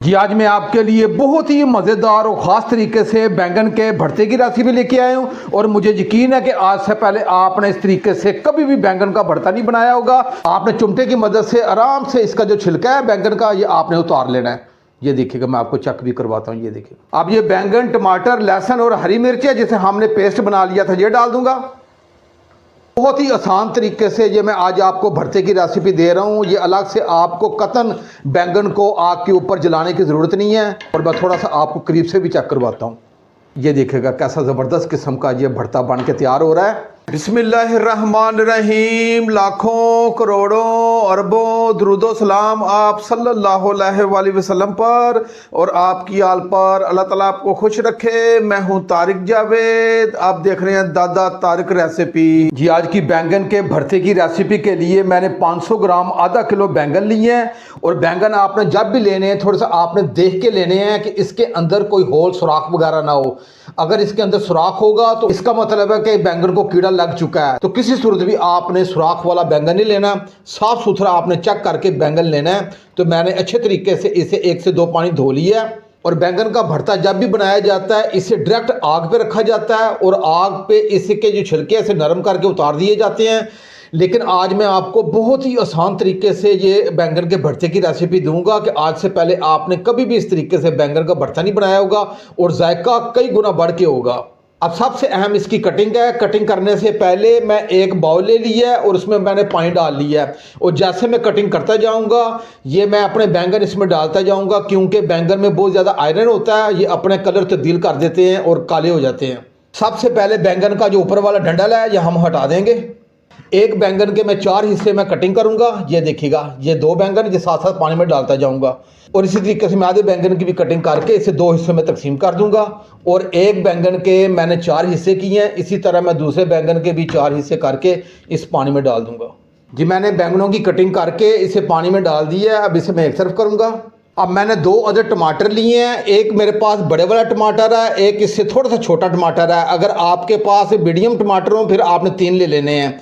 जी आज मैं आपके लिए बहुत ही मज़ेदार और ख़ास तरीके से बैंगन के भरते की रेसिपी लेके आया हूँ और मुझे यकीन है कि आज से पहले आपने इस तरीके से कभी भी बैंगन का भरता नहीं बनाया होगा। आपने चिमटे की मदद से आराम से इसका जो छिलका है बैंगन का ये आपने उतार लेना है। ये देखिएगा, मैं आपको चेक भी करवाता हूँ। ये देखिए, अब ये बैंगन, टमाटर, लहसुन और हरी मिर्च है जिसे हमने पेस्ट बना लिया था, ये डाल दूंगा। बहुत ही आसान तरीके से ये मैं आज आपको भरते की रेसिपी दे रहा हूँ। ये अलग से आपको कतन बैंगन को आग के ऊपर जलाने की ज़रूरत नहीं है और मैं थोड़ा सा आपको करीब से भी चेक करवाता हूँ। ये देखिएगा कैसा ज़बरदस्त किस्म का ये भरता बन के तैयार हो रहा है। बिस्मिल्लाहिर्रहमानिर्रहीम। लाखों करोड़ों अरबों दुरूदो सलाम आप सल्लल्लाहु अलैहि वसल्लम पर और आपकी आल पर। अल्लाह ताला आपको खुश रखे। मैं हूं तारिक जावेद, आप देख रहे हैं दादा तारिक रेसिपी। जी आज की बैंगन के भरते की रेसिपी के लिए मैंने 500 ग्राम आधा किलो बैंगन लिए हैं। और बैंगन आपने जब भी लेने हैं थोड़ा सा आपने देख के लेने हैं कि इसके अंदर कोई होल सुराख वगैरह ना हो। अगर इसके अंदर सुराख होगा तो इसका मतलब है कि बैंगन को कीड़ा लग चुका है। तो किसी सूरत भी आपने सुराख वाला बैंगन नहीं लेना, साफ सुथरा आपने चेक करके बैंगन लेना है। तो मैंने अच्छे तरीके से इसे 1 से 2 पानी धो लिया है। और बैंगन का भरता जब भी बनाया जाता है इसे डायरेक्ट आग पे रखा जाता है और आग पे इसके जो छिलके ऐसे नरम करके उतार दिए जाते हैं। लेकिन आज मैं आपको बहुत ही आसान तरीके से ये बैंगन के भरते की रेसिपी दूंगा कि आज से पहले आपने कभी भी इस तरीके से बैंगन का भरता नहीं बनाया होगा और जायका कई गुना बढ़ के होगा। अब सबसे अहम इसकी कटिंग है। कटिंग करने से पहले मैं एक बाउल ले लिया है और उसमें मैंने पानी डाल लिया है और जैसे मैं कटिंग करता जाऊंगा ये मैं अपने बैंगन इसमें डालता जाऊंगा, क्योंकि बैंगन में बहुत ज़्यादा आयरन होता है, ये अपने कलर तब्दील कर देते हैं और काले हो जाते हैं। सबसे पहले बैंगन का जो ऊपर वाला डंडल है यह हम हटा देंगे। एक बैंगन के मैं 4 हिस्से में कटिंग करूंगा। ये देखिएगा, ये 2 बैंगन जो साथ साथ पानी में डालता जाऊंगा और इसी तरीके से मैं आधे बैंगन की भी कटिंग करके इसे 2 हिस्सों में तकसीम कर दूंगा। और एक बैंगन के मैंने 4 हिस्से किए हैं, इसी तरह मैं दूसरे बैंगन के भी 4 हिस्से करके इस पानी में डाल दूंगा। जी मैंने बैंगनों की कटिंग करके इसे पानी में डाल दिया है। अब इसे मैं एक तरफ करूंगा। अब मैंने 2 अदर टमाटर लिए हैं। एक मेरे पास बड़े वाला टमाटर है, एक इससे थोड़ा सा छोटा टमाटर है। अगर आपके पास मीडियम टमाटर हो फिर आपने 3 ले लेने हैं।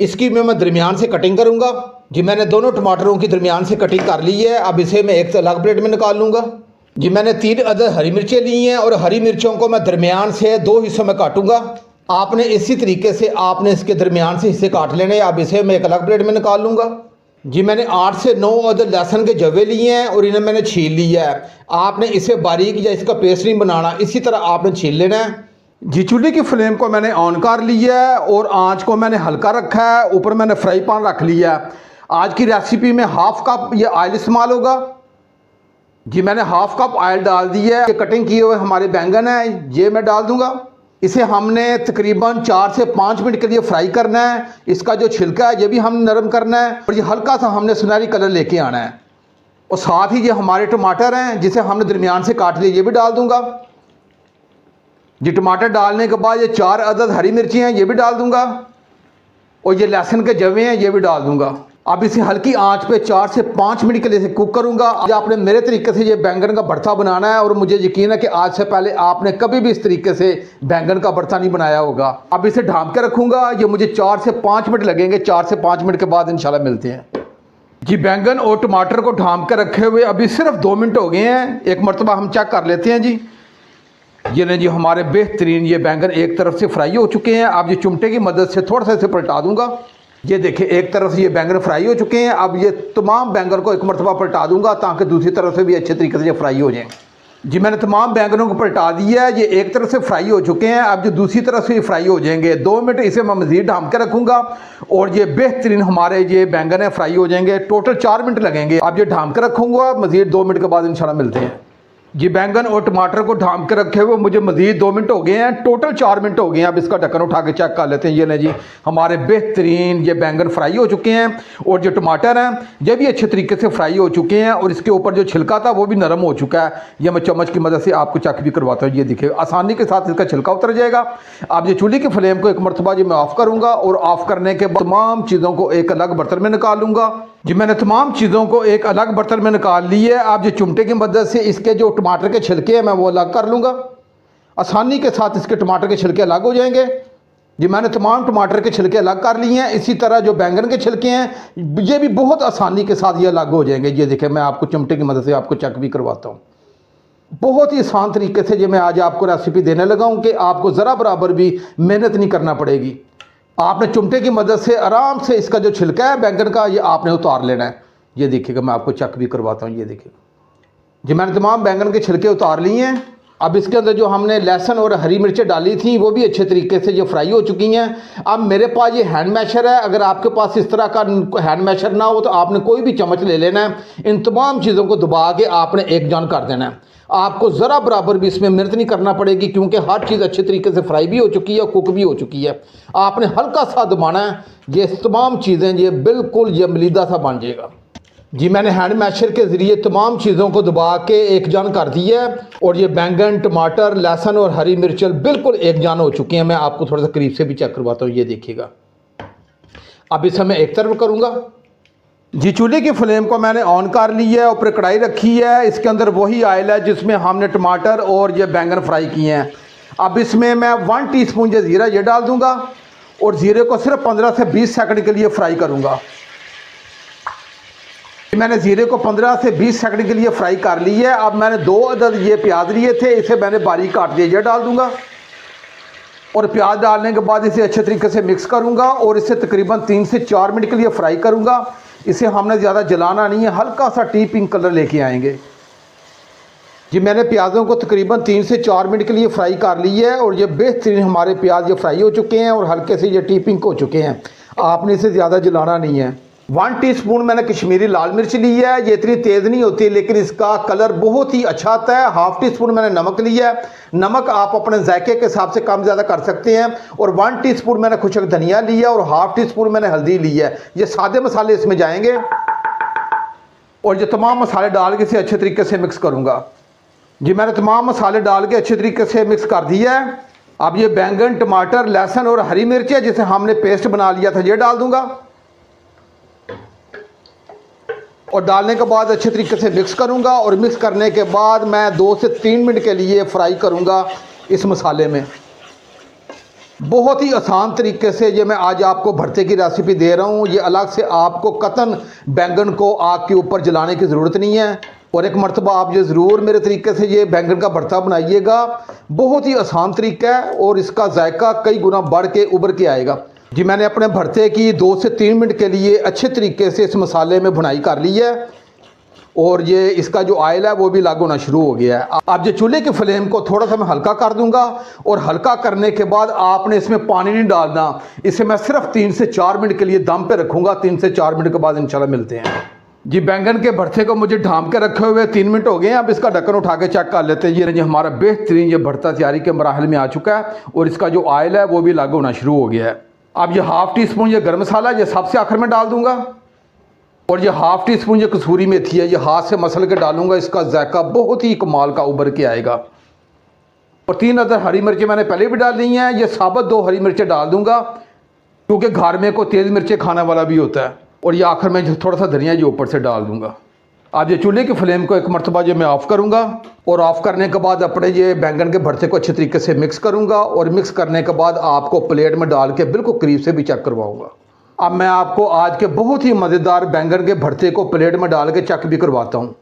इसकी मैं दरमियान से कटिंग करूंगा। जी मैंने दोनों टमाटरों की दरमियान से कटिंग कर ली है। अब इसे मैं एक अलग प्लेट में निकाल लूँगा। जी मैंने 3 अदद हरी मिर्चें ली हैं और हरी मिर्चों को मैं दरमियान से 2 हिस्सों में काटूंगा। आपने इसी तरीके से आपने इसके दरमियान से हिस्से काट लेने। अब इसे मैं एक अलग प्लेट में निकाल लूँगा। जी मैंने 8 से 9 अदद लहसुन के जवे लिए हैं और इन्हें मैंने छील लिया है। आपने इसे बारीक या इसका पेस्ट नहीं बनाना, इसी तरह आपने छील लेना है। जी चूल्हे की फ्लेम को मैंने ऑन कर लिया है और आंच को मैंने हल्का रखा है। ऊपर मैंने फ्राई पैन रख लिया है। आज की रेसिपी में 1/2 कप ये ऑयल इस्तेमाल होगा। जी मैंने 1/2 कप ऑयल डाल दिया है। ये कटिंग किए हुए हमारे बैंगन है, ये मैं डाल दूंगा। इसे हमने तकरीबन 4 से 5 मिनट के लिए फ्राई करना है। इसका जो छिलका है ये भी हम नरम करना है और ये हल्का सा हमने सुनहरी कलर लेके आना है। और साथ ही ये हमारे टमाटर हैं जिसे हमने दरमियान से काट लिया, ये भी डाल दूंगा। जी टमाटर डालने के बाद ये 4 अदद हरी मिर्ची हैं, ये भी डाल दूंगा। और ये लहसुन के जवे हैं, ये भी डाल दूंगा। अब इसे हल्की आंच पे 4 से 5 मिनट के लिए कुक करूंगा। आज आपने मेरे तरीके से ये बैंगन का भरता बनाना है और मुझे यकीन है कि आज से पहले आपने कभी भी इस तरीके से बैंगन का भरता नहीं बनाया होगा। अब इसे ढांप के रखूंगा। ये मुझे 4 से 5 मिनट लगेंगे। 4 से 5 मिनट के बाद इंशाल्लाह मिलते हैं। जी बैंगन और टमाटर को ढांप के रखे हुए अभी सिर्फ 2 मिनट हो गए हैं। एक मरतबा हम चेक कर लेते हैं। जी ये नहीं जी हमारे बेहतरीन ये बैंगन एक तरफ से फ्राई हो चुके हैं। अब ये चिमटे की मदद से थोड़ा सा इसे पलटा दूंगा। ये देखिए एक तरफ से ये बैंगन फ्राई हो चुके हैं। अब ये तमाम बैंगन को एक मरतबा पलटा दूंगा ताकि दूसरी तरफ से भी अच्छे तरीके से ये फ्राई हो जाएं। जी मैंने तमाम बैंगनों को पलटा दिया है। ये एक तरफ से फ्राई हो चुके हैं। अब जो दूसरी तरफ से ये फ्राई हो जाएंगे। 2 मिनट इसे मैं मज़ीद ढांप के रखूँगा और ये बेहतरीन हमारे ये बैंगन है फ्राई हो जाएंगे। टोटल 4 मिनट लगेंगे। अब ये ढांप के रखूँगा। मज़ीद 2 मिनट के बाद इंशाल्लाह मिलते हैं। जी बैंगन और टमाटर को ढांप के रखे हुए मुझे मज़ीद 2 मिनट हो गए हैं। टोटल 4 मिनट हो गए हैं। अब इसका ढक्कन उठा के चेक कर लेते हैं। ये नहीं जी हमारे बेहतरीन ये बैंगन फ्राई हो चुके हैं और जो टमाटर हैं ये भी अच्छे तरीके से फ्राई हो चुके हैं और इसके ऊपर जो छिलका था वो भी नरम हो चुका है। ये मैं चम्मच की मदद से आपको चेक भी करवाता हूँ। ये देखिए आसानी के साथ इसका छिलका उतर जाएगा। अब ये चूल्हे की फ्लेम को एक मरतबा जी मैं ऑफ़ करूँगा और ऑफ़ करने के बाद तमाम चीज़ों को एक अलग बर्तन में निकाल लूँगा। जी मैंने तमाम चीज़ों को एक अलग बर्तन में निकाल ली है। आप जो चिमटे की मदद से इसके जो टमाटर के छिलके हैं मैं वो अलग कर लूँगा। आसानी के साथ इसके टमाटर के छिलके अलग हो जाएंगे। जी मैंने तमाम टमाटर के छिलके अलग कर लिए हैं। इसी तरह जो बैंगन के छिलके हैं ये भी बहुत आसानी के साथ ये अलग हो जाएंगे। ये देखिए मैं आपको चिमटे की मदद से आपको चेक भी करवाता हूँ। बहुत ही आसान तरीके से ये मैं आज आपको रेसिपी देने लगा हूँ कि आपको ज़रा बराबर भी मेहनत नहीं करना पड़ेगी। आपने चिमटे की मदद से आराम से इसका जो छिलका है बैंगन का ये आपने उतार लेना है। ये देखिएगा मैं आपको चेक भी करवाता हूँ। ये देखिएगा जी मैंने तमाम बैंगन के छिलके उतार लिए हैं। अब इसके अंदर जो हमने लहसुन और हरी मिर्चें डाली थी वो भी अच्छे तरीके से ये फ्राई हो चुकी हैं। अब मेरे पास ये हैंड मैशर है। अगर आपके पास इस तरह का हैंड मैशर ना हो तो आपने कोई भी चम्मच ले लेना है। इन तमाम चीज़ों को दबा के आपने एक जान कर देना है। आपको ज़रा बराबर भी इसमें मेहनत नहीं करना पड़ेगी क्योंकि हर चीज़ अच्छे तरीके से फ्राई भी हो चुकी है, कुक भी हो चुकी है। आपने हल्का सा दबाना है, ये तमाम चीज़ें ये बिल्कुल ये मलीदा सा बन जाएगा। जी मैंने हैंड मैशर के ज़रिए तमाम चीज़ों को दबा के एक जान कर दी है और ये बैंगन, टमाटर, लहसुन और हरी मिर्चें बिल्कुल एक जान हो चुकी हैं। मैं आपको थोड़ा सा करीब से भी चेक करवाता हूँ। ये देखिएगा। अब इसे मैं एक तरफ करूँगा। जी चूल्हे की फ्लेम को मैंने ऑन कर ली है, ऊपर कढ़ाई रखी है। इसके अंदर वही ऑयल है जिसमें हमने टमाटर और ये बैंगन फ्राई किए हैं। अब इसमें मैं 1 टीस्पून ये ज़ीरा ये डाल दूँगा और ज़ीरे को सिर्फ 15 से 20 सेकंड के लिए फ्राई करूँगा। मैंने ज़ीरे को 15 से 20 सेकंड के लिए फ्राई कर ली है। अब मैंने 2 अदद ये प्याज लिए थे, इसे मैंने बारीक काट दिया, ये डाल दूँगा और प्याज डालने के बाद इसे अच्छे तरीके से मिक्स करूँगा और इसे तकरीबन 3 से 4 मिनट के लिए फ्राई करूँगा। इसे हमने ज़्यादा जलाना नहीं है, हल्का सा टी पिंक कलर लेके आएंगे। जी मैंने प्याज़ों को तकरीबन 3 से 4 मिनट के लिए फ्राई कर ली है और ये बेहतरीन हमारे प्याज ये फ्राई हो चुके हैं और हल्के से ये टी पिंक हो चुके हैं। आपने इसे ज़्यादा जलाना नहीं है। 1 टीस्पून मैंने कश्मीरी लाल मिर्च ली है। ये इतनी तेज़ नहीं होती लेकिन इसका कलर बहुत ही अच्छा आता है। ½ टीस्पून मैंने नमक लिया है। नमक आप अपने जायके के हिसाब से कम ज़्यादा कर सकते हैं। और 1 टीस्पून मैंने खुशक धनिया लिया और ½ टीस्पून मैंने हल्दी ली है। ये सादे मसाले इसमें जाएंगे और ये तमाम मसाले डाल के इसे अच्छे तरीके से मिक्स करूँगा। जी मैंने तमाम मसाले डाल के अच्छे तरीके से मिक्स कर दिया है। अब ये बैंगन, टमाटर, लहसुन और हरी मिर्च है जिसे हमने पेस्ट बना लिया था ये डाल दूँगा और डालने के बाद अच्छे तरीके से मिक्स करूंगा और मिक्स करने के बाद मैं 2 से 3 मिनट के लिए फ्राई करूंगा इस मसाले में। बहुत ही आसान तरीके से ये मैं आज आपको भरते की रेसिपी दे रहा हूँ। ये अलग से आपको कतन बैंगन को आग के ऊपर जलाने की ज़रूरत नहीं है और एक मरतबा आप ये ज़रूर मेरे तरीके से ये बैंगन का भरता बनाइएगा। बहुत ही आसान तरीका है और इसका जायका कई गुना बढ़ के उभर के आएगा। जी मैंने अपने भरते की 2 से 3 मिनट के लिए अच्छे तरीके से इस मसाले में भुनाई कर ली है और ये इसका जो ऑयल है वो भी अलग होना शुरू हो गया है। अब जो चूल्हे की फ्लेम को थोड़ा सा मैं हल्का कर दूंगा और हल्का करने के बाद आपने इसमें पानी नहीं डालना। इसे मैं सिर्फ 3 से 4 मिनट के लिए दम पे रखूँगा। 3 से 4 मिनट के बाद इंशाल्लाह मिलते हैं। जी बैंगन के भरते को मुझे ढांप के रखे हुए 3 मिनट हो गए हैं। अब इसका ढक्कन उठा के चेक कर लेते हैं। ये हमारा बेहतरीन ये भरता तैयारी के मराहल में आ चुका है और इसका जो ऑयल है वो भी अलग होना शुरू हो गया है। अब ये ½ टीस्पून ये गर्म मसाला ये सबसे आखिर में डाल दूंगा और ये ½ टीस्पून ये कसूरी मेथी है ये हाथ से मसल के डालूंगा। इसका जायका बहुत ही कमाल का उभर के आएगा। और 3 अदद हरी मिर्चें मैंने पहले भी डाल दी हैं। ये साबुत 2 हरी मिर्चें डाल दूंगा क्योंकि घर में को तेज़ मिर्चें खाने वाला भी होता है। और ये आखिर में थोड़ा सा धनिया ये ऊपर से डाल दूंगा। अब ये चूल्हे की फ्लेम को एक मरतबा ये मैं ऑफ़ करूँगा और ऑफ़ करने के बाद अपने ये बैंगन के भरते को अच्छे तरीके से मिक्स करूँगा और मिक्स करने के बाद आपको प्लेट में डाल के बिल्कुल करीब से भी चेक करवाऊँगा। अब मैं आपको आज के बहुत ही मज़ेदार बैंगन के भरते को प्लेट में डाल के चेक भी करवाता हूँ।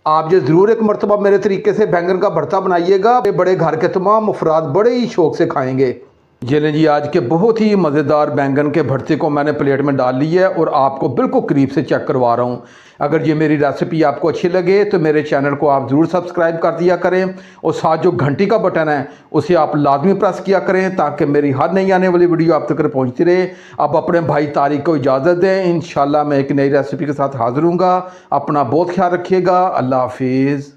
आप ये ज़रूर एक मरतबा मेरे तरीके से बैंगन का भरता बनाइएगा। बड़े घर के तमाम अफराद बड़े ही शौक़ से खाएँगे। ये लें जी आज के बहुत ही मज़ेदार बैंगन के भरते को मैंने प्लेट में डाल ली है और आपको बिल्कुल करीब से चेक करवा रहा हूँ। अगर ये मेरी रेसिपी आपको अच्छी लगे तो मेरे चैनल को आप ज़रूर सब्सक्राइब कर दिया करें और साथ जो घंटी का बटन है उसे आप लाजमी प्रेस किया करें ताकि मेरी हर नई आने वाली वीडियो आप तक पहुँचती रहे। अब अपने भाई तारिक को इजाज़त दें। इंशाल्लाह मैं एक नई रेसिपी के साथ हाज़िर हूँगा। अपना बहुत ख्याल रखिएगा। अल्लाह हाफिज़।